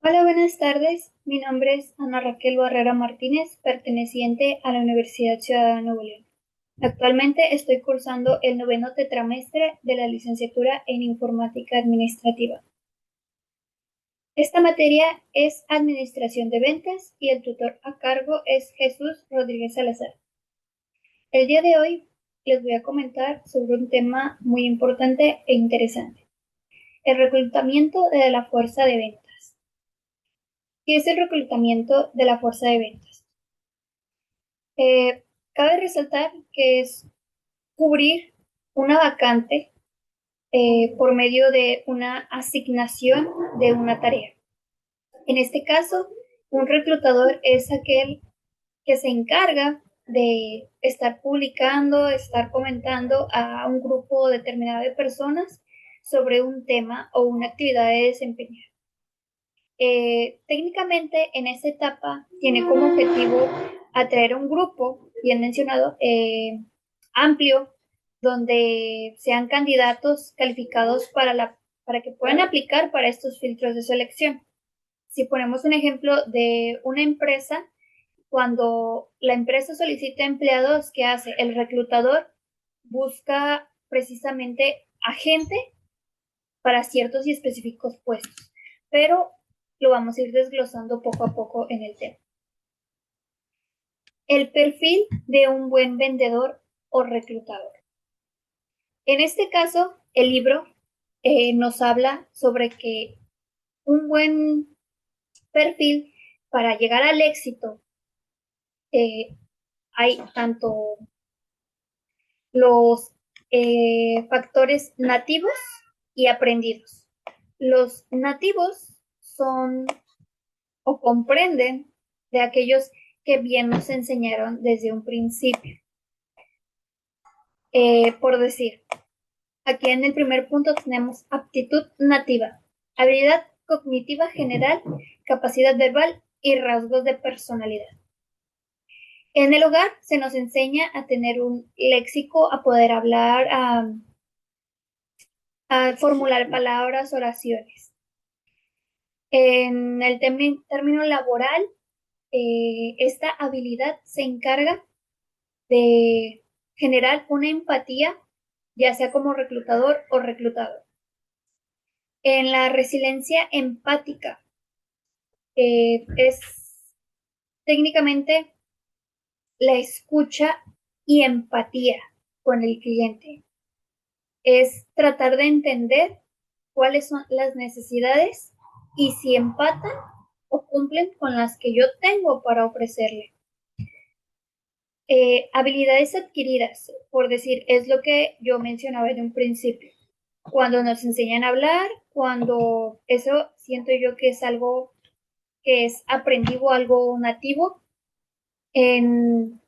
Hola, buenas tardes. Mi nombre es Ana Raquel Barrera Martínez, perteneciente a la Universidad Ciudadana de Nuevo León. Actualmente estoy cursando el noveno tetramestre de la licenciatura en Informática Administrativa. Esta materia es Administración de Ventas y el tutor a cargo es Jesús Rodríguez Salazar. El día de hoy les voy a comentar sobre un tema muy importante e interesante, el reclutamiento de la fuerza de ventas. ¿Qué es el reclutamiento de la fuerza de ventas? Eh, Cabe resaltar que es cubrir una vacante por medio de una asignación de una tarea. En este caso, un reclutador es aquel que se encarga de estar publicando, estar comentando a un grupo determinado de personas sobre un tema o una actividad de desempeñar. Técnicamente, en esta etapa tiene como objetivo atraer a un grupo, bien mencionado, amplio, donde sean candidatos calificados para que puedan aplicar para estos filtros de selección. Si ponemos un ejemplo de una empresa, cuando la empresa solicita empleados, ¿qué hace? El reclutador busca precisamente a gente para ciertos y específicos puestos, pero lo vamos a ir desglosando poco a poco en el tema. El perfil de un buen vendedor o reclutador. En este caso, el libro nos habla sobre que un buen perfil para llegar al éxito hay tanto los factores nativos y aprendidos. Los nativos son o comprenden de aquellos que bien nos enseñaron desde un principio. Por decir, aquí en el primer punto tenemos aptitud nativa, habilidad cognitiva general, capacidad verbal y rasgos de personalidad. En el hogar se nos enseña a tener un léxico, a poder hablar, a formular palabras, oraciones. En el término laboral, esta habilidad se encarga de generar una empatía, ya sea como reclutador o reclutador. En la resiliencia empática, es técnicamente la escucha y empatía con el cliente. Es tratar de entender cuáles son las necesidades y si empatan o cumplen con las que yo tengo para ofrecerle. Habilidades adquiridas, por decir, es lo que yo mencionaba en un principio. Cuando nos enseñan a hablar, cuando eso siento yo que es algo que es aprendido, algo nativo, en,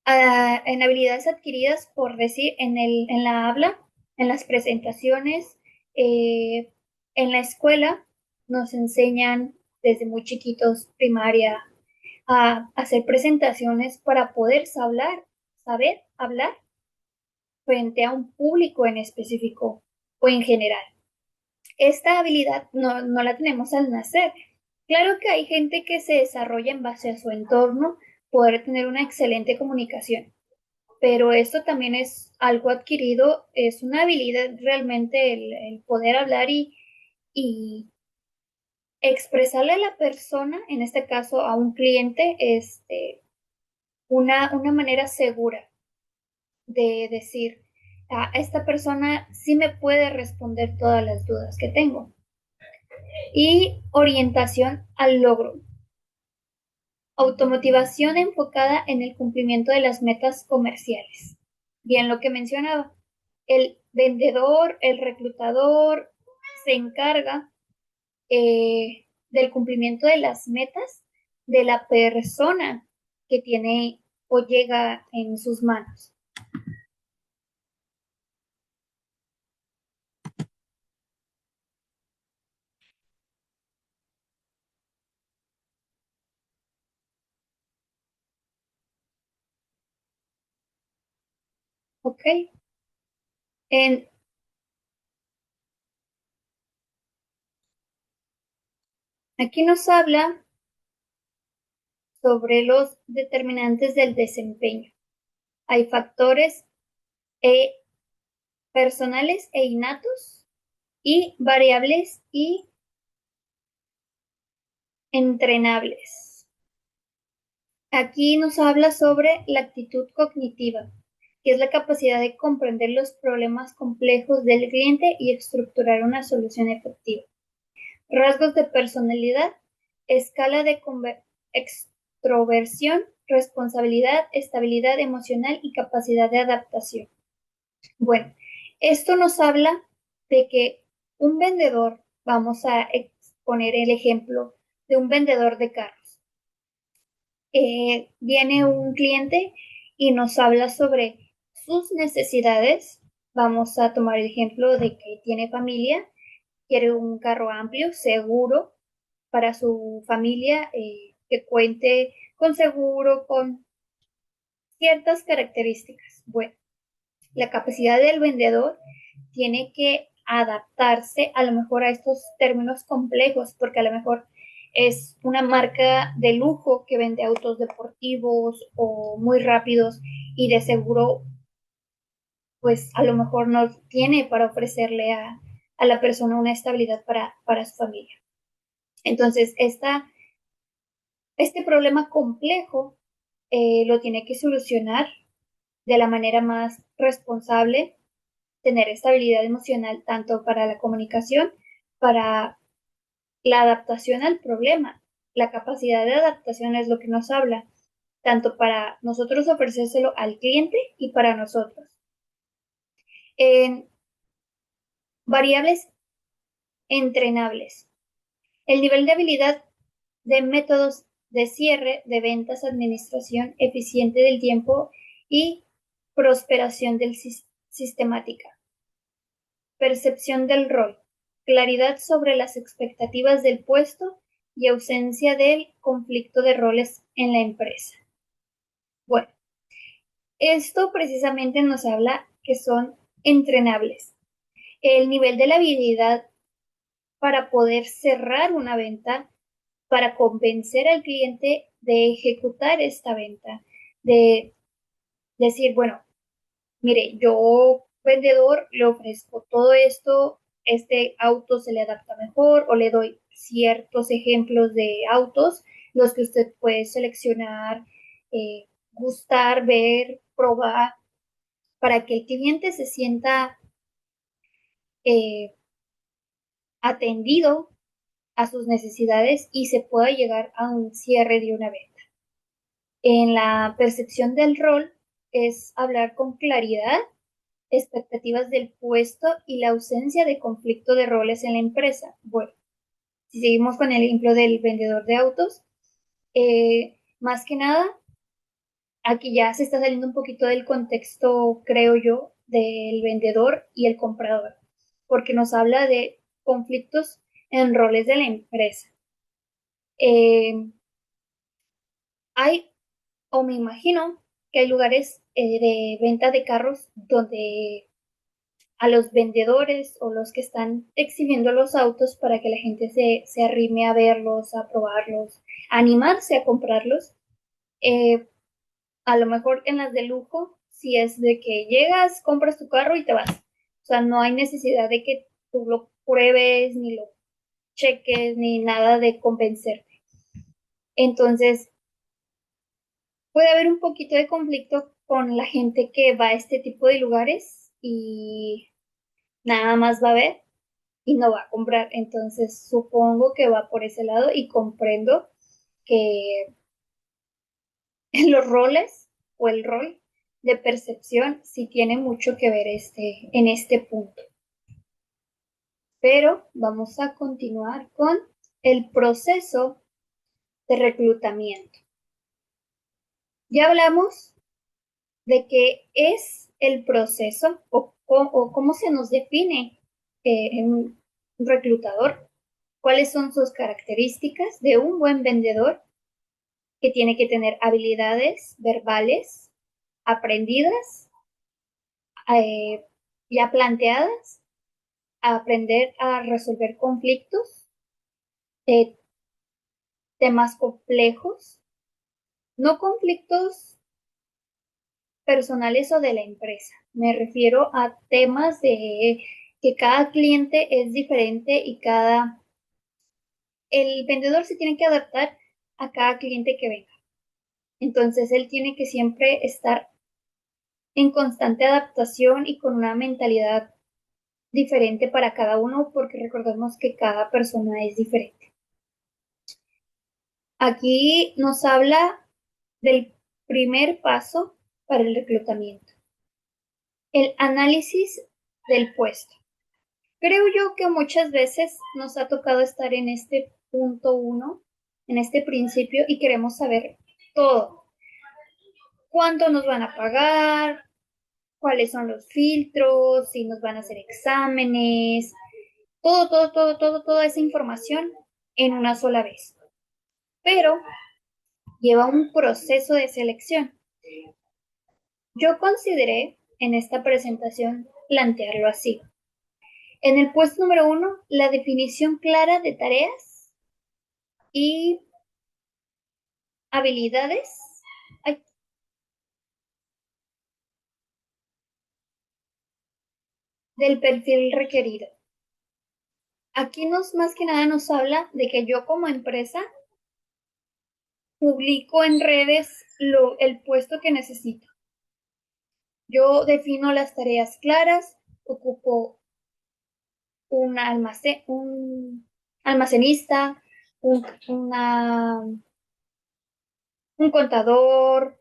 en habilidades adquiridas, por decir, en la habla, en las presentaciones, eh, en la escuela, nos enseñan desde muy chiquitos, primaria, a hacer presentaciones para poder saber hablar frente a un público en específico o en general. Esta habilidad no la tenemos al nacer. Claro que hay gente que se desarrolla en base a su entorno, poder tener una excelente comunicación, pero esto también es algo adquirido, es una habilidad realmente el poder hablar y expresarle a la persona, en este caso a un cliente, una manera segura de decir, esta persona sí me puede responder todas las dudas que tengo. Y orientación al logro. Automotivación enfocada en el cumplimiento de las metas comerciales. Bien, lo que mencionaba, el vendedor, el reclutador se encarga del cumplimiento de las metas de la persona que tiene o llega en sus manos. ¿Ok? En, Aquí nos habla sobre los determinantes del desempeño. Hay factores personales e innatos y variables y entrenables. Aquí nos habla sobre la actitud cognitiva, que es la capacidad de comprender los problemas complejos del cliente y estructurar una solución efectiva. Rasgos de personalidad, escala de extroversión, responsabilidad, estabilidad emocional y capacidad de adaptación. Bueno, esto nos habla de que un vendedor, vamos a exponer el ejemplo de un vendedor de carros. Viene un cliente y nos habla sobre sus necesidades. Vamos a tomar el ejemplo de que tiene familia, quiere un carro amplio, seguro para su familia, que cuente con seguro, con ciertas características. Bueno, la capacidad del vendedor tiene que adaptarse a lo mejor a estos términos complejos, porque a lo mejor es una marca de lujo que vende autos deportivos o muy rápidos y de seguro, pues a lo mejor no tiene para ofrecerle a la persona una estabilidad para su familia. Entonces, este problema complejo lo tiene que solucionar de la manera más responsable, tener estabilidad emocional tanto para la comunicación, para la adaptación al problema. La capacidad de adaptación es lo que nos habla, tanto para nosotros ofrecérselo al cliente y para nosotros. En variables entrenables. El nivel de habilidad de métodos de cierre, de ventas, administración eficiente del tiempo y prosperación del sistemática. Percepción del rol, claridad sobre las expectativas del puesto y ausencia del conflicto de roles en la empresa. Bueno, esto precisamente nos habla que son entrenables. El nivel de la habilidad para poder cerrar una venta, para convencer al cliente de ejecutar esta venta, de decir, bueno, mire, yo vendedor le ofrezco todo esto, este auto se le adapta mejor o le doy ciertos ejemplos de autos, los que usted puede seleccionar, gustar, ver, probar, para que el cliente se sienta eh, atendido a sus necesidades y se pueda llegar a un cierre de una venta. En la percepción del rol es hablar con claridad, expectativas del puesto y la ausencia de conflicto de roles en la empresa. Bueno, si seguimos con el ejemplo del vendedor de autos, más que nada, aquí ya se está saliendo un poquito del contexto, creo yo, del vendedor y el comprador, porque nos habla de conflictos en roles de la empresa. Hay, o me imagino, que hay lugares de venta de carros donde a los vendedores o los que están exhibiendo los autos para que la gente se arrime a verlos, a probarlos, a animarse a comprarlos. Eh, a lo mejor en las de lujo, si es de que llegas, compras tu carro y te vas. O sea, no hay necesidad de que tú lo pruebes, ni lo cheques, ni nada de convencerte. Entonces, puede haber un poquito de conflicto con la gente que va a este tipo de lugares y nada más va a ver y no va a comprar. Entonces, supongo que va por ese lado y comprendo que en los roles o el rol de percepción sí tiene mucho que ver en este punto. Pero vamos a continuar con el proceso de reclutamiento. Ya hablamos de qué es el proceso o cómo se nos define un reclutador, cuáles son sus características de un buen vendedor, que tiene que tener habilidades verbales aprendidas, ya planteadas, a aprender a resolver conflictos, temas complejos, no conflictos personales o de la empresa. Me refiero a temas de que cada cliente es diferente y el vendedor se tiene que adaptar a cada cliente que venga. Entonces él tiene que siempre estar en constante adaptación y con una mentalidad diferente para cada uno, porque recordemos que cada persona es diferente. Aquí nos habla del primer paso para el reclutamiento, el análisis del puesto. Creo yo que muchas veces nos ha tocado estar en este punto uno, en este principio, y queremos saber todo. ¿Cuánto nos van a pagar? ¿Cuáles son los filtros? ¿Si nos van a hacer exámenes? Toda esa información en una sola vez. Pero lleva un proceso de selección. Yo consideré en esta presentación plantearlo así. En el puesto número 1, la definición clara de tareas y habilidades del perfil requerido. Aquí más que nada nos habla de que yo como empresa publico en redes el puesto que necesito. Yo defino las tareas claras, ocupo un almacenista, un, un contador,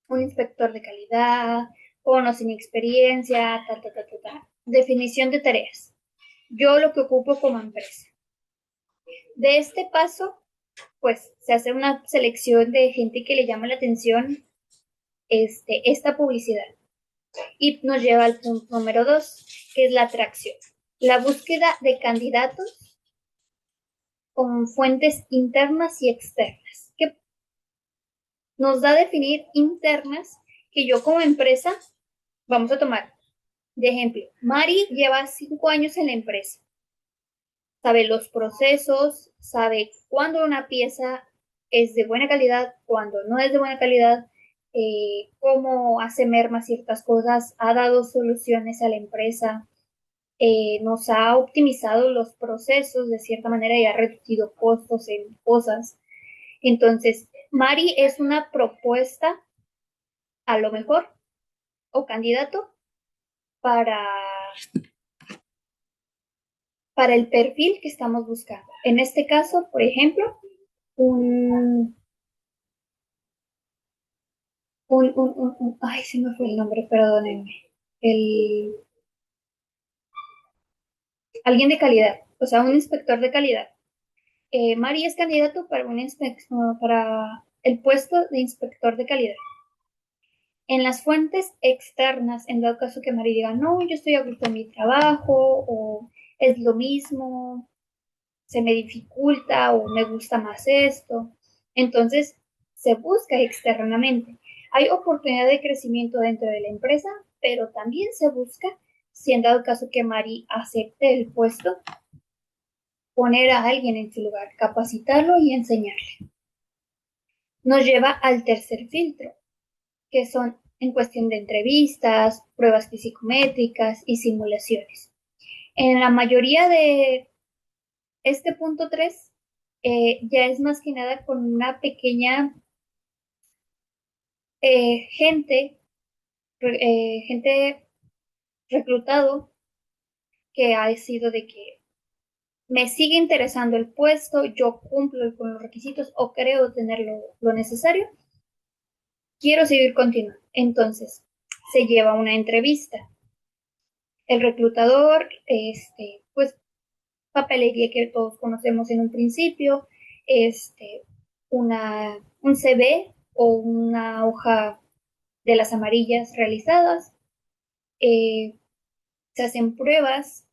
un inspector de calidad, con o sin experiencia, Definición de tareas. Yo lo que ocupo como empresa. De este paso, pues se hace una selección de gente que le llama la atención esta publicidad. Y nos lleva al punto número 2, que es la atracción. La búsqueda de candidatos con fuentes internas y externas, que nos da a definir internas que yo como empresa, vamos a tomar de ejemplo, Mari lleva 5 años en la empresa, sabe los procesos, sabe cuándo una pieza es de buena calidad, cuándo no es de buena calidad, cómo hace merma ciertas cosas, ha dado soluciones a la empresa, nos ha optimizado los procesos de cierta manera y ha reducido costos en cosas. Entonces, Mari es una propuesta a lo mejor o candidato para, para el perfil que estamos buscando. En este caso, por ejemplo, ay, se me fue el nombre, perdónenme. El, alguien de calidad, o sea, un inspector de calidad. Mari es candidato para, para el puesto de inspector de calidad. En las fuentes externas, en dado caso que Mari diga, no, yo estoy a gusto en mi trabajo, o es lo mismo, se me dificulta o me gusta más esto. Entonces, se busca externamente. Hay oportunidad de crecimiento dentro de la empresa, pero también se busca, si en dado caso que Mari acepte el puesto, poner a alguien en su lugar, capacitarlo y enseñarle. Nos lleva al tercer filtro, que son en cuestión de entrevistas, pruebas psicométricas y simulaciones. En la mayoría de este punto 3 ya es más que nada con una pequeña gente reclutado que ha sido de que me sigue interesando el puesto, yo cumplo con los requisitos o creo tener lo necesario, quiero seguir continuando. Entonces, se lleva una entrevista. El reclutador, pues, papelería que todos conocemos en un principio, un CV o una hoja de las amarillas realizadas, se hacen pruebas,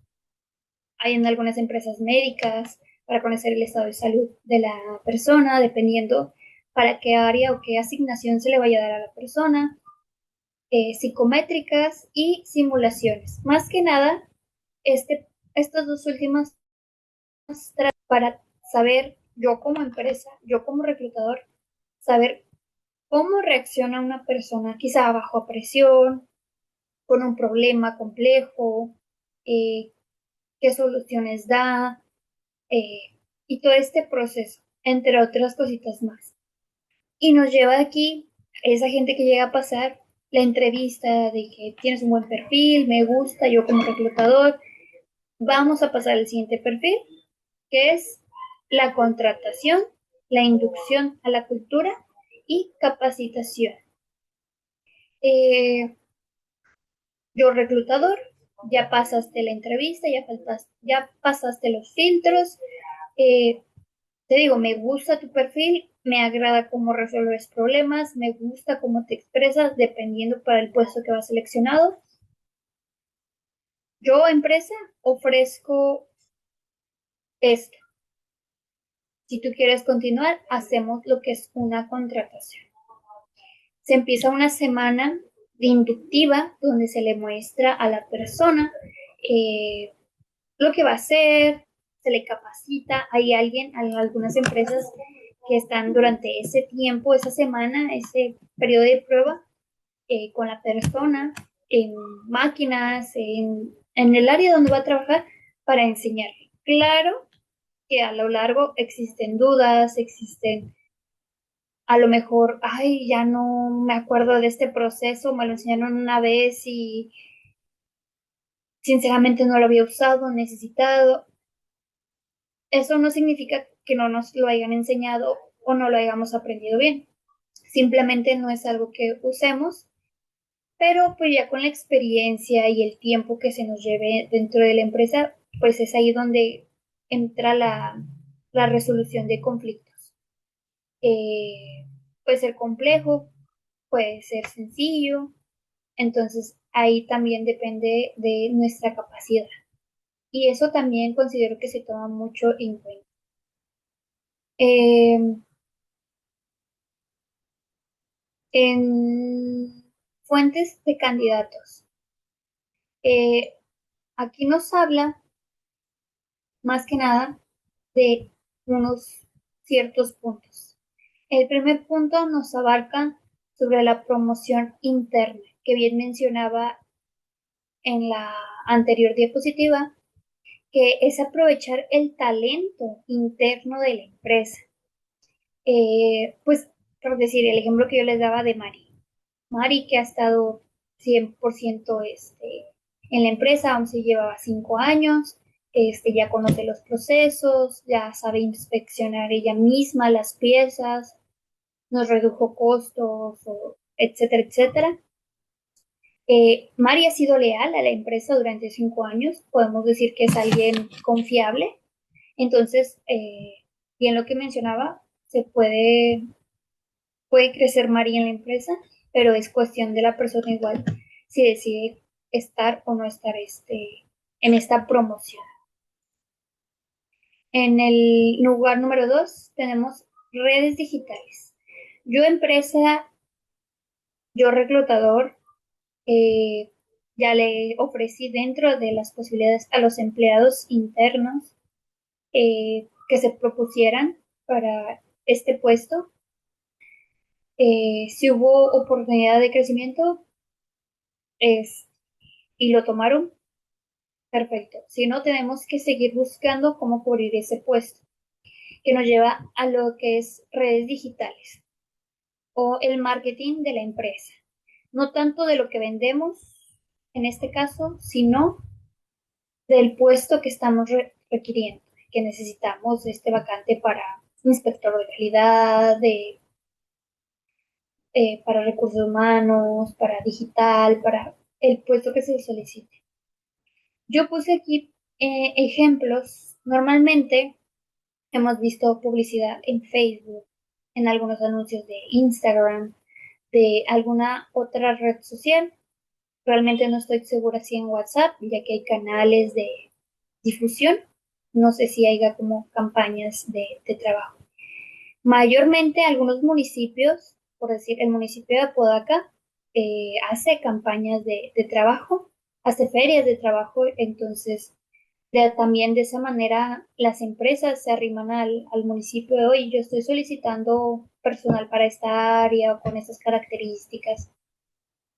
hay en algunas empresas médicas para conocer el estado de salud de la persona, dependiendo para qué área o qué asignación se le vaya a dar a la persona, psicométricas y simulaciones. Más que nada, estas dos últimas para saber yo como empresa, yo como reclutador, saber cómo reacciona una persona quizá bajo presión, con un problema complejo, eh, qué soluciones da, eh, y todo este proceso, entre otras cositas más. Y nos lleva aquí esa gente que llega a pasar la entrevista de que tienes un buen perfil, me gusta, yo como reclutador, vamos a pasar al siguiente perfil, que es la contratación, la inducción a la cultura y capacitación. Eh, yo reclutador, ya pasaste la entrevista, ya pasaste los filtros, eh, te digo, me gusta tu perfil, me agrada cómo resuelves problemas, me gusta cómo te expresas dependiendo para el puesto que vas seleccionado. Yo, empresa, ofrezco esto. Si tú quieres continuar, hacemos lo que es una contratación. Se empieza una semana de inductiva donde se le muestra a la persona eh, lo que va a hacer, se le capacita. Hay algunas empresas que están durante ese tiempo, esa semana, ese periodo de prueba con la persona en máquinas, en el área donde va a trabajar para enseñarle. Claro que a lo largo existen dudas, existen a lo mejor, ay, ya no me acuerdo de este proceso, me lo enseñaron una vez y sinceramente no lo había usado, necesitado. Eso no significa que no nos lo hayan enseñado o no lo hayamos aprendido bien. Simplemente no es algo que usemos, pero pues ya con la experiencia y el tiempo que se nos lleve dentro de la empresa, pues es ahí donde entra la resolución de conflictos. Eh, Puede ser complejo, puede ser sencillo, entonces ahí también depende de nuestra capacidad. Y eso también considero que se toma mucho en cuenta. Eh, en fuentes de candidatos. Eh, Aquí nos habla más que nada de unos ciertos puntos. El primer punto nos abarca sobre la promoción interna, que bien mencionaba en la anterior diapositiva, que es aprovechar el talento interno de la empresa. Pues, por decir, el ejemplo que yo les daba de Mari. Mari, que ha estado 100% en la empresa, aún se llevaba 5 años, ya conoce los procesos, ya sabe inspeccionar ella misma las piezas, nos redujo costos, etcétera, etcétera. Mari ha sido leal a la empresa durante 5 años, podemos decir que es alguien confiable. Entonces, bien lo que mencionaba, puede crecer Mari en la empresa, pero es cuestión de la persona igual si decide estar o no estar en esta promoción. En el lugar número 2 tenemos redes digitales. Yo empresa, yo reclutador, eh, ya le ofrecí dentro de las posibilidades a los empleados internos que se propusieran para este puesto. Si hubo oportunidad de crecimiento es, y lo tomaron, perfecto. Si no, tenemos que seguir buscando cómo cubrir ese puesto, que nos lleva a lo que es redes digitales o el marketing de la empresa. No tanto de lo que vendemos en este caso, sino del puesto que estamos requiriendo, que necesitamos este vacante para inspector de calidad, para recursos humanos, para digital, para el puesto que se solicite. Yo puse aquí ejemplos. Normalmente hemos visto publicidad en Facebook, en algunos anuncios de Instagram, de alguna otra red social. Realmente no estoy segura si en WhatsApp, ya que hay canales de difusión. No sé si haya como campañas de trabajo. Mayormente algunos municipios, por decir el municipio de Apodaca, hace campañas de trabajo, hace ferias de trabajo, entonces También de esa manera las empresas se arriman al municipio de hoy. Yo estoy solicitando personal para esta área o con esas características.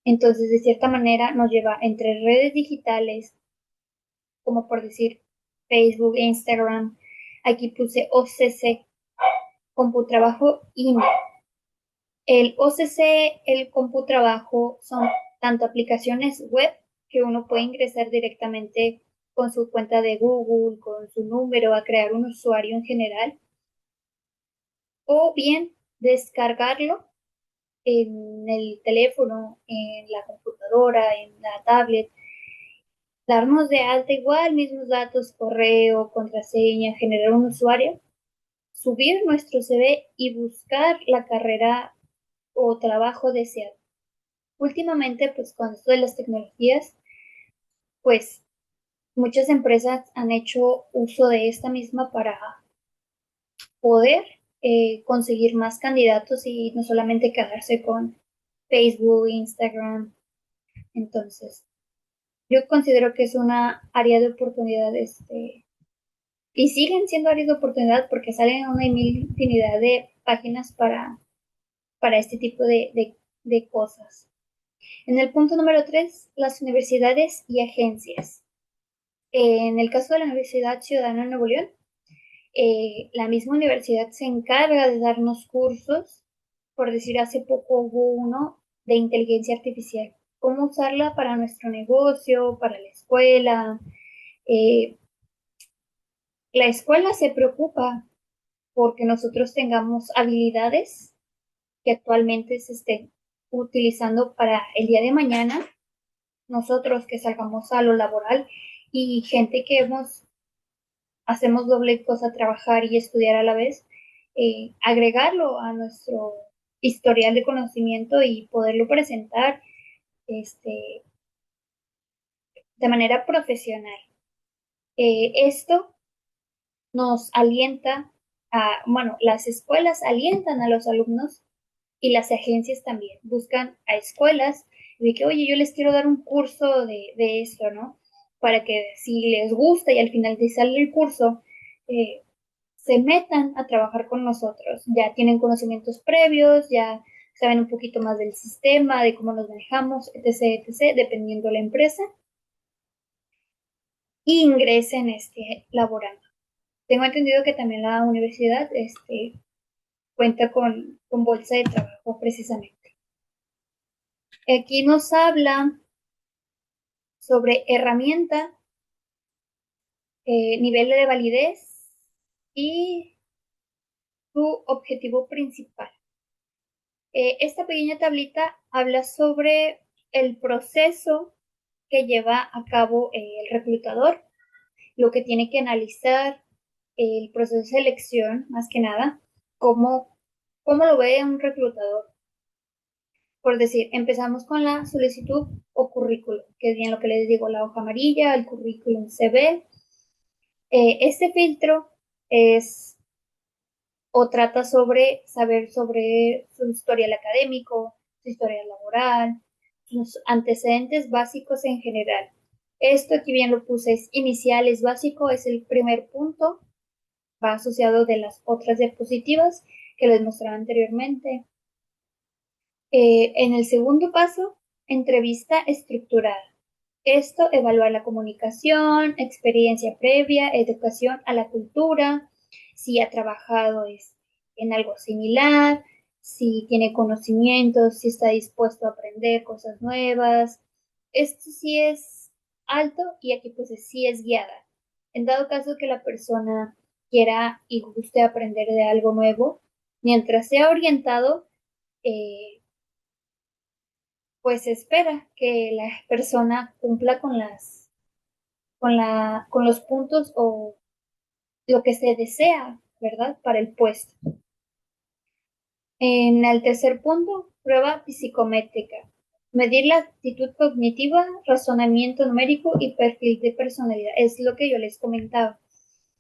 Entonces, de cierta manera, nos lleva entre redes digitales, como por decir Facebook, Instagram. Aquí puse OCC, Computrabajo INE. El OCC, el Computrabajo, son tanto aplicaciones web que uno puede ingresar directamente con su cuenta de Google, con su número, a crear un usuario en general, o bien descargarlo en el teléfono, en la computadora, en la tablet, darnos de alta igual, mismos datos, correo, contraseña, generar un usuario, subir nuestro CV y buscar la carrera o trabajo deseado. Últimamente, pues con esto de las tecnologías, pues muchas empresas han hecho uso de esta misma para poder conseguir más candidatos y no solamente quedarse con Facebook, Instagram. Entonces, yo considero que es una área de oportunidad, y siguen siendo áreas de oportunidad porque salen una infinidad de páginas para este tipo de cosas. En el punto número 3, las universidades y agencias. En el caso de la Universidad Ciudadana de Nuevo León, la misma universidad se encarga de darnos cursos. Por decir, hace poco hubo uno de inteligencia artificial, cómo usarla para nuestro negocio, para la escuela. Eh, la escuela se preocupa porque nosotros tengamos habilidades que actualmente se estén utilizando para el día de mañana, nosotros que salgamos a lo laboral y gente que hacemos doble cosa, trabajar y estudiar a la vez, agregarlo a nuestro historial de conocimiento y poderlo presentar de manera profesional. Esto nos alienta bueno, las escuelas alientan a los alumnos y las agencias también buscan a escuelas de que, oye, yo les quiero dar un curso de esto, ¿no? Para que si les gusta y al final de sale el curso, se metan a trabajar con nosotros. Ya tienen conocimientos previos, ya saben un poquito más del sistema, de cómo nos manejamos, etc., etc., dependiendo de la empresa, y ingresen laborando. Tengo entendido que también la universidad cuenta con bolsa de trabajo precisamente. Aquí nos habla sobre herramienta, nivel de validez y su objetivo principal. Esta pequeña tablita habla sobre el proceso que lleva a cabo el reclutador, lo que tiene que analizar, el proceso de selección, más que nada, cómo lo ve un reclutador. Por decir, empezamos con la solicitud o currículum, que es bien lo que les digo, la hoja amarilla, el currículum CV. Este filtro es o trata sobre saber sobre su historial académico, su historial laboral, sus antecedentes básicos en general. Esto aquí bien lo puse, es inicial, es básico, es el primer punto, va asociado de las otras diapositivas que les mostraba anteriormente. En el segundo paso, entrevista estructurada. Esto, evaluar la comunicación, experiencia previa, educación a la cultura, si ha trabajado en algo similar, si tiene conocimientos, si está dispuesto a aprender cosas nuevas. Esto sí es alto y aquí pues sí es guiada. En dado caso que la persona quiera y guste aprender de algo nuevo, mientras sea orientado, eh, pues se espera que la persona cumpla con los puntos o lo que se desea, ¿verdad? Para el puesto. En el tercer punto, prueba psicométrica. Medir la actitud cognitiva, razonamiento numérico y perfil de personalidad. Es lo que yo les comentaba,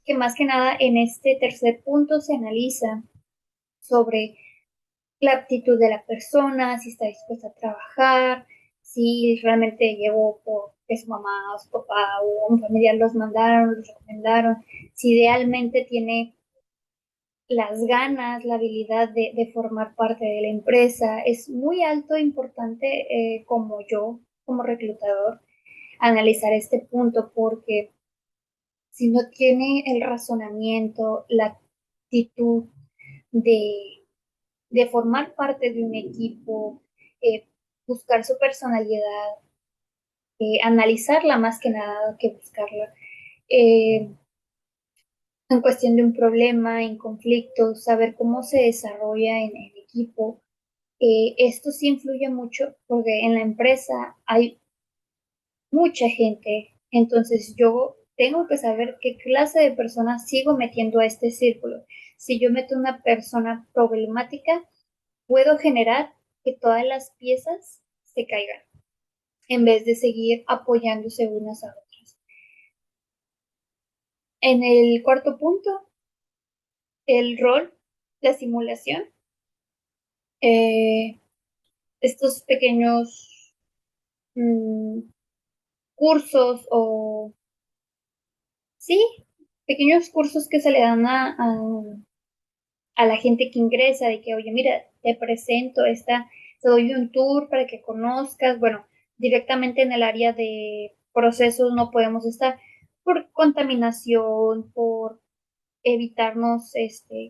que más que nada en este tercer punto se analiza sobre la aptitud de la persona, si está dispuesta a trabajar, si realmente llegó porque su mamá o su papá o un familiar los mandaron, los recomendaron, si idealmente tiene las ganas, la habilidad de formar parte de la empresa. Es muy alto e importante como yo, como reclutador, analizar este punto porque si no tiene el razonamiento, la actitud de, de formar parte de un equipo, eh, buscar su personalidad, analizarla más que nada que buscarla. Eh, en cuestión de un problema, en conflictos, saber cómo se desarrolla en el equipo. Esto sí influye mucho porque en la empresa hay mucha gente, entonces yo tengo que saber qué clase de personas sigo metiendo a este círculo. Si yo meto una persona problemática, puedo generar que todas las piezas se caigan en vez de seguir apoyándose unas a otras. En el cuarto punto, el rol, la simulación, eh, estos pequeños mm, cursos o, sí, pequeños cursos que se le dan a la gente que ingresa, de que, oye, mira, te presento te doy un tour para que conozcas, bueno, directamente en el área de procesos no podemos estar por contaminación, por evitarnos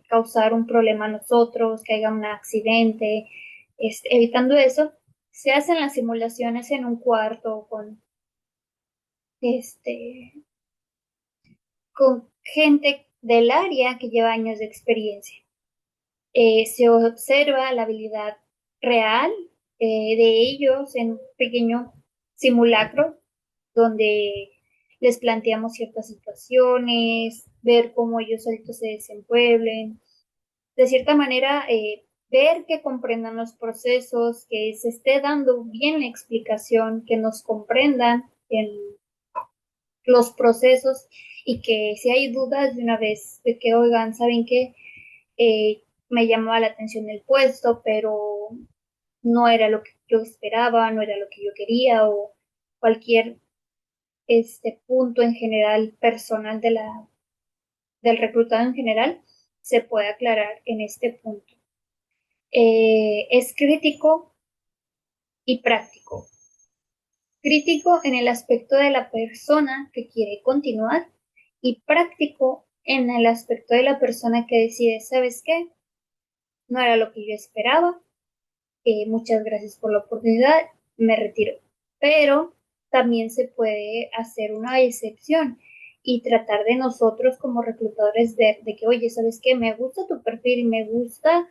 causar un problema a nosotros, que haya un accidente, evitando eso, se hacen las simulaciones en un cuarto este, con gente del área que lleva años de experiencia. Se observa la habilidad real de ellos en un pequeño simulacro donde les planteamos ciertas situaciones, ver cómo ellos solitos se desenvuelven, de cierta manera ver que comprendan los procesos, que se esté dando bien la explicación, que nos comprendan en los procesos y que si hay dudas de una vez de que, oigan, ¿saben qué? Me llamaba la atención el puesto, pero no era lo que yo esperaba, no era lo que yo quería o cualquier punto en general personal del reclutado en general se puede aclarar en este punto. Es crítico y práctico. Crítico en el aspecto de la persona que quiere continuar y práctico en el aspecto de la persona que decide, ¿sabes qué? No era lo que yo esperaba, muchas gracias por la oportunidad, me retiro. Pero también se puede hacer una excepción y tratar de nosotros como reclutadores ver de que, oye, ¿sabes qué? Me gusta tu perfil, me gusta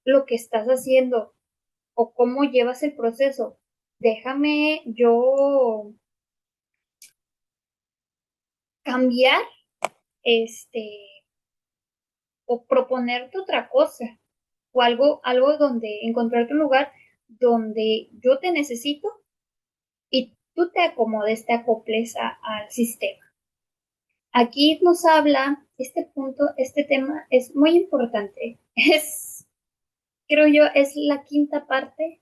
lo que estás haciendo o cómo llevas el proceso. Déjame yo cambiar o proponerte otra cosa o algo donde encontrarte un lugar donde yo te necesito y tú te acomodes, te acoples al sistema. Aquí nos habla este punto, este tema es muy importante. Creo yo, es la quinta parte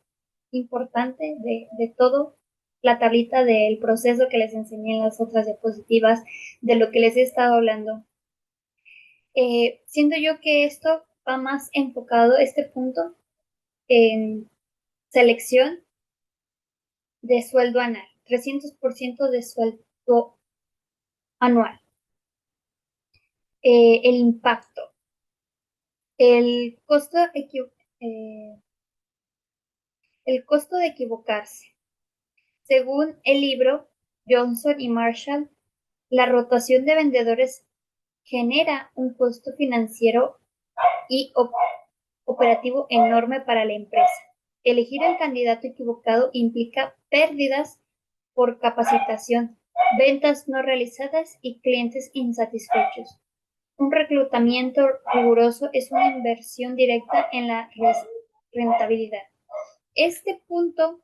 importante de todo, la tablita del proceso que les enseñé en las otras diapositivas, de lo que les he estado hablando. Siento yo que esto va más enfocado, este punto, en selección de sueldo anual, 300% de sueldo anual. El impacto, el costo, eh, el costo de equivocarse. Según el libro Johnson y Marshall, la rotación de vendedores genera un costo financiero y operativo enorme para la empresa. Elegir al candidato equivocado implica pérdidas por capacitación, ventas no realizadas y clientes insatisfechos. Un reclutamiento riguroso es una inversión directa en la rentabilidad. Este punto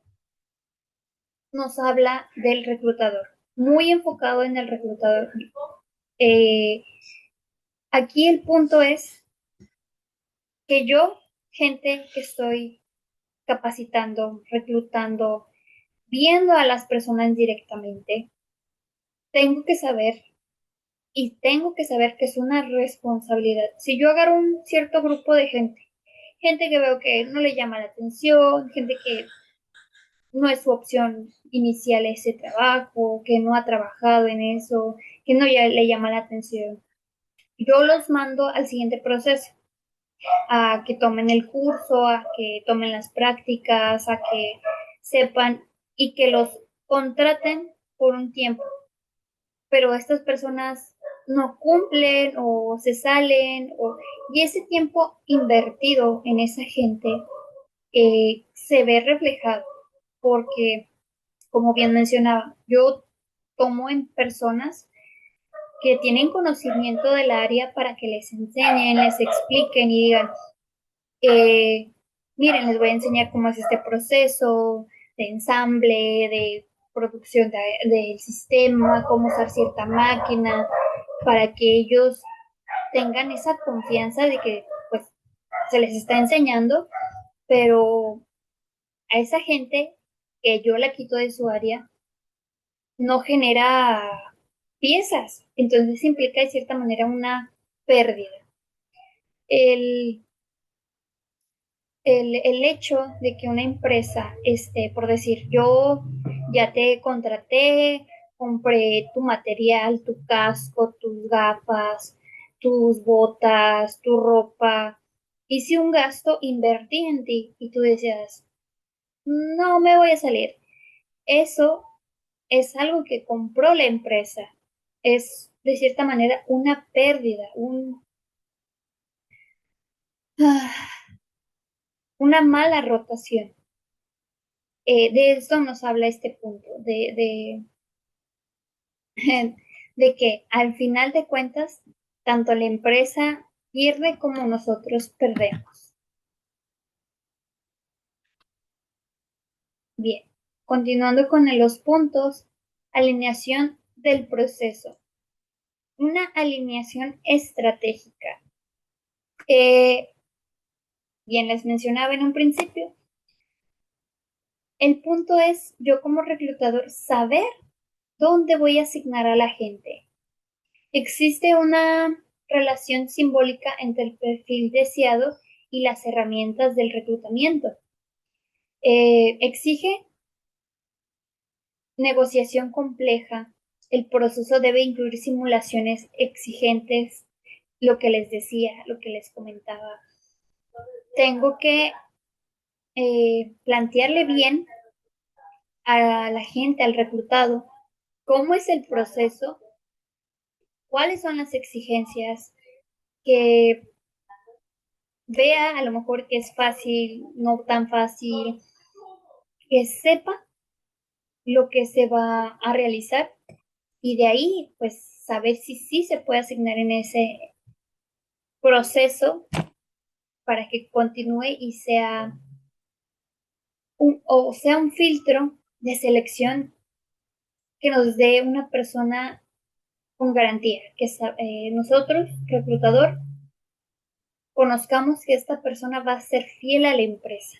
nos habla del reclutador, muy enfocado en el reclutador. Eh, Aquí el punto es que yo, gente que estoy capacitando, reclutando, viendo a las personas directamente, tengo que saber y tengo que saber que es una responsabilidad. Si yo agarro un cierto grupo de gente, gente que veo que no le llama la atención, gente que no es su opción inicial ese trabajo, que no ha trabajado en eso, que no ya le llama la atención, yo los mando al siguiente proceso, a que tomen el curso, a que tomen las prácticas, a que sepan y que los contraten por un tiempo. Pero estas personas no cumplen o se salen y ese tiempo invertido en esa gente se ve reflejado porque, como bien mencionaba, yo tomo en personas que tienen conocimiento del área para que les enseñen, les expliquen y digan, eh, miren, les voy a enseñar cómo es este proceso de ensamble, de producción del sistema, cómo usar cierta máquina, para que ellos tengan esa confianza de que pues se les está enseñando, pero a esa gente que yo la quito de su área no genera piezas, entonces implica de cierta manera una pérdida. El, el hecho de que una empresa, por decir, yo ya te contraté, compré tu material, tu casco, tus gafas, tus botas, tu ropa, hice un gasto, invertí en ti y tú decías, no me voy a salir. Eso es algo que compró la empresa. Es de cierta manera una pérdida, ah, una mala rotación. De esto nos habla este punto, de que al final de cuentas, tanto la empresa pierde como nosotros perdemos. Bien, continuando con los puntos, alineación del proceso. Una alineación estratégica. Bien, les mencionaba en un principio, el punto es yo como reclutador saber dónde voy a asignar a la gente. Existe una relación simbólica entre el perfil deseado y las herramientas del reclutamiento. Exige negociación compleja. El proceso debe incluir simulaciones exigentes, lo que les decía, lo que les comentaba. Tengo que plantearle bien a la gente, al reclutado, cómo es el proceso, cuáles son las exigencias, que vea a lo mejor que es fácil, no tan fácil, que sepa lo que se va a realizar y de ahí pues saber si sí se puede asignar en ese proceso para que continúe y sea un filtro de selección que nos dé una persona con garantía, que nosotros, reclutador, conozcamos que esta persona va a ser fiel a la empresa.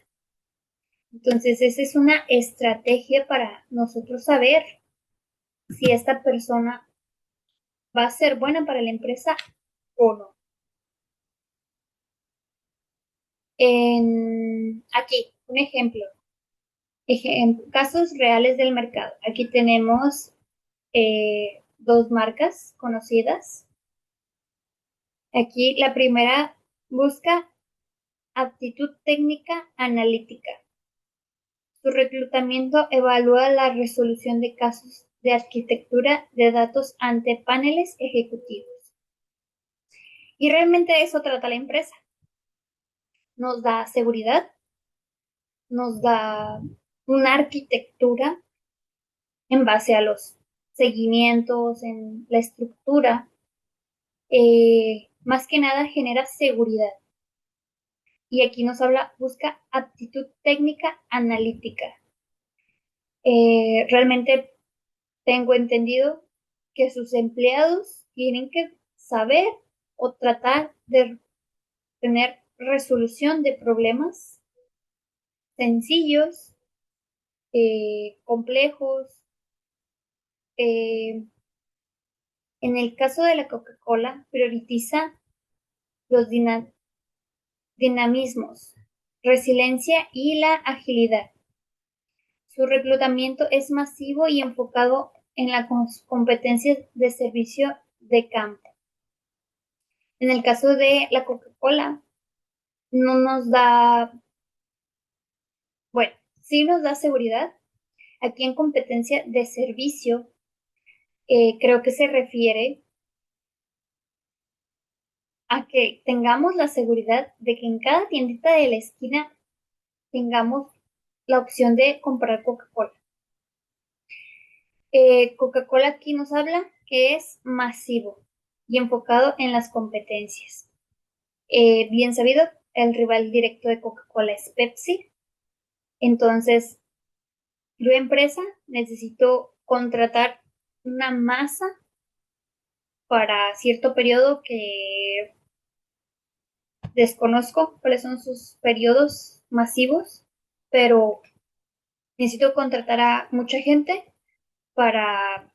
Entonces, esa es una estrategia para nosotros saber si esta persona va a ser buena para la empresa o no. Aquí, un ejemplo. Casos reales del mercado. Aquí tenemos dos marcas conocidas. Aquí la primera busca aptitud técnica analítica. Su reclutamiento evalúa la resolución de casos de arquitectura de datos ante paneles ejecutivos. Y realmente de eso trata la empresa. Nos da seguridad, nos da una arquitectura en base a los seguimientos, en la estructura. Más que nada genera seguridad. Y aquí nos habla, busca aptitud técnica analítica. Realmente tengo entendido que sus empleados tienen que saber o tratar de tener resolución de problemas, sencillos, complejos. Eh, en el caso de la Coca-Cola, prioriza los dinamismos, resiliencia y la agilidad. Su reclutamiento es masivo y enfocado en las competencias de servicio de campo. En el caso de la Coca-Cola, no nos da, bueno, sí nos da seguridad. Aquí en competencia de servicio, creo que se refiere a que tengamos la seguridad de que en cada tiendita de la esquina tengamos la opción de comprar Coca-Cola. Coca-Cola aquí nos habla que es masivo y enfocado en las competencias. Bien sabido, el rival directo de Coca-Cola es Pepsi. Entonces, yo empresa necesito contratar una masa para cierto periodo que desconozco cuáles son sus periodos masivos, pero necesito contratar a mucha gente para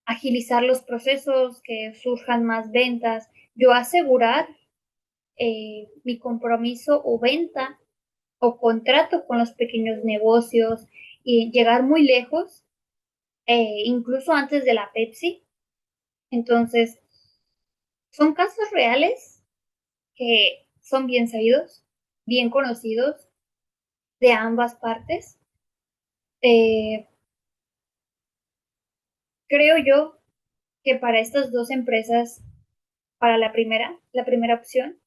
agilizar los procesos, que surjan más ventas, yo asegurar mi compromiso o venta o contrato con los pequeños negocios y llegar muy lejos, incluso antes de la Pepsi. Entonces, son casos reales que son bien sabidos, bien conocidos de ambas partes. Eh, Creo yo que para estas dos empresas, para la primera opción,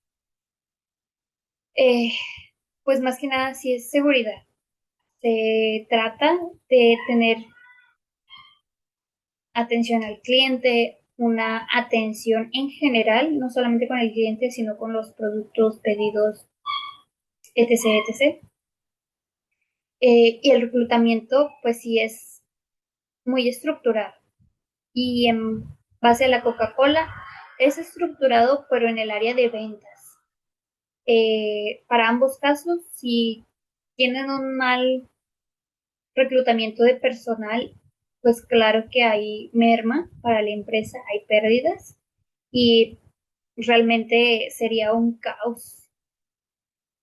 eh, pues más que nada sí es seguridad. Se trata de tener atención al cliente, una atención en general, no solamente con el cliente, sino con los productos, pedidos, etc., etc. Y el reclutamiento, pues sí es muy estructurado. Y en base a la Coca-Cola, es estructurado, pero en el área de ventas. Para ambos casos, si tienen un mal reclutamiento de personal, pues claro que hay merma para la empresa, hay pérdidas y realmente sería un caos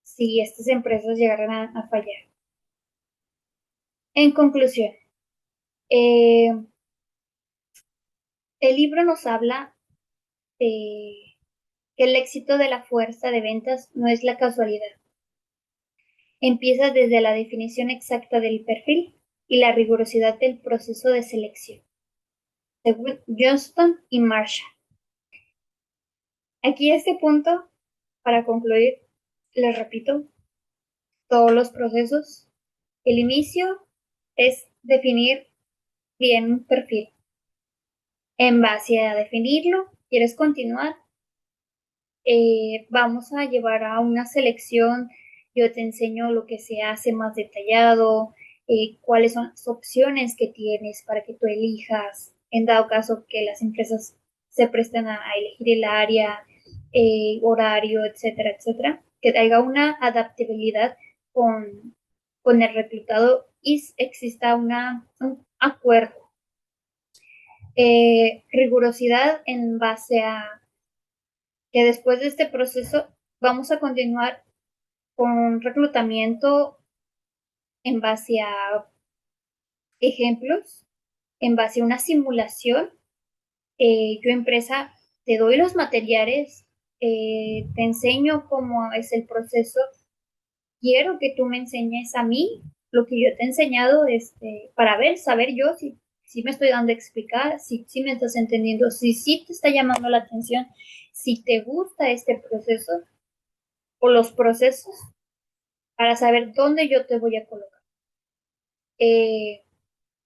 si estas empresas llegaran a fallar. En conclusión, eh, el libro nos habla de que el éxito de la fuerza de ventas no es la casualidad. Empieza desde la definición exacta del perfil y la rigurosidad del proceso de selección, según Johnston y Marshall. Aquí este punto, para concluir, les repito, todos los procesos. El inicio es definir bien un perfil. En base a definirlo, quieres continuar, vamos a llevar a una selección. Yo te enseño lo que se hace más detallado, cuáles son las opciones que tienes para que tú elijas, en dado caso que las empresas se presten a elegir el área, horario, etcétera, etcétera, que haya una adaptabilidad con el reclutado y exista un acuerdo. Rigurosidad en base a que después de este proceso vamos a continuar con reclutamiento en base a ejemplos, en base a una simulación. Yo empresa te doy los materiales, te enseño cómo es el proceso. Quiero que tú me enseñes a mí lo que yo te he enseñado, para saber yo si me estoy dando a explicar, si me estás entendiendo, si te está llamando la atención, si te gusta este proceso o los procesos, para saber dónde yo te voy a colocar. Eh,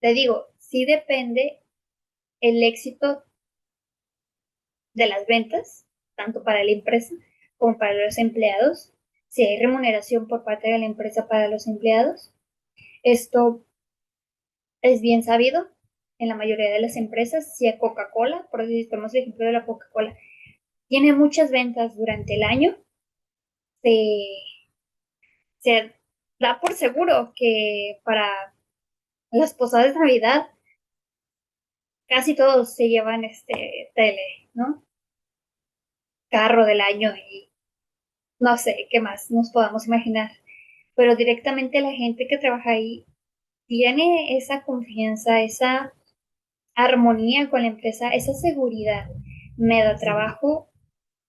Te digo, sí depende el éxito de las ventas, tanto para la empresa como para los empleados, si hay remuneración por parte de la empresa para los empleados. Esto es bien sabido en la mayoría de las empresas. Si a Coca-Cola, por decir, tomamos el ejemplo de la Coca-Cola, tiene muchas ventas durante el año, se, se da por seguro que para las posadas de Navidad casi todos se llevan tele, ¿no? Carro del año y no sé qué más nos podamos imaginar. Pero directamente la gente que trabaja ahí tiene esa confianza, esa armonía con la empresa, esa seguridad. Me da trabajo,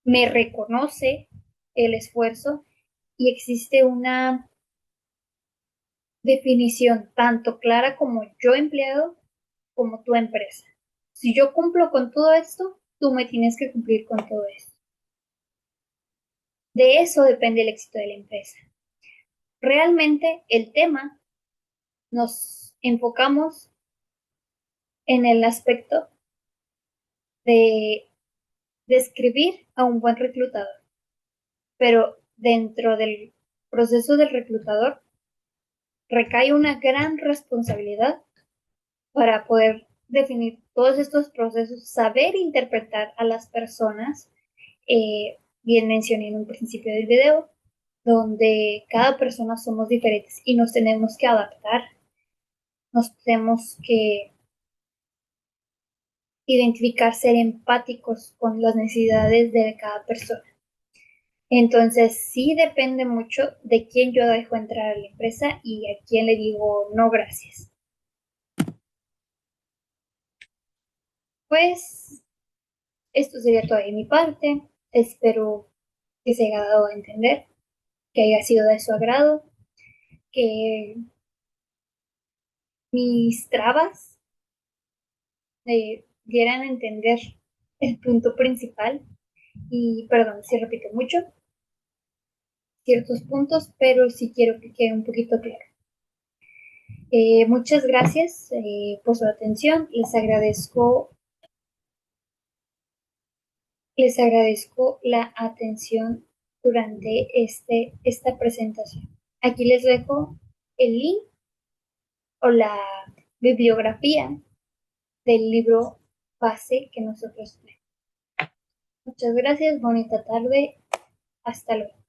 me reconoce el esfuerzo y existe una definición tanto clara como yo empleado como tu empresa. Si yo cumplo con todo esto, tú me tienes que cumplir con todo esto. De eso depende el éxito de la empresa. Realmente el tema nos enfocamos en el aspecto de describir a un buen reclutador, pero dentro del proceso del reclutador recae una gran responsabilidad para poder definir todos estos procesos, saber interpretar a las personas. Bien mencioné en un principio del video, donde cada persona somos diferentes y nos tenemos que adaptar, nos tenemos que identificar, ser empáticos con las necesidades de cada persona. Entonces, sí depende mucho de quién yo dejo entrar a la empresa y a quién le digo no gracias. Pues esto sería todo de mi parte. Espero que se haya dado a entender, que haya sido de su agrado, que mis trabas dieran a entender el punto principal. Y perdón si repito mucho ciertos puntos, pero sí quiero que quede un poquito claro. Muchas gracias por su atención. Les agradezco la atención durante esta presentación. Aquí les dejo el link o la bibliografía del libro base que nosotros tenemos. Muchas gracias, bonita tarde, hasta luego.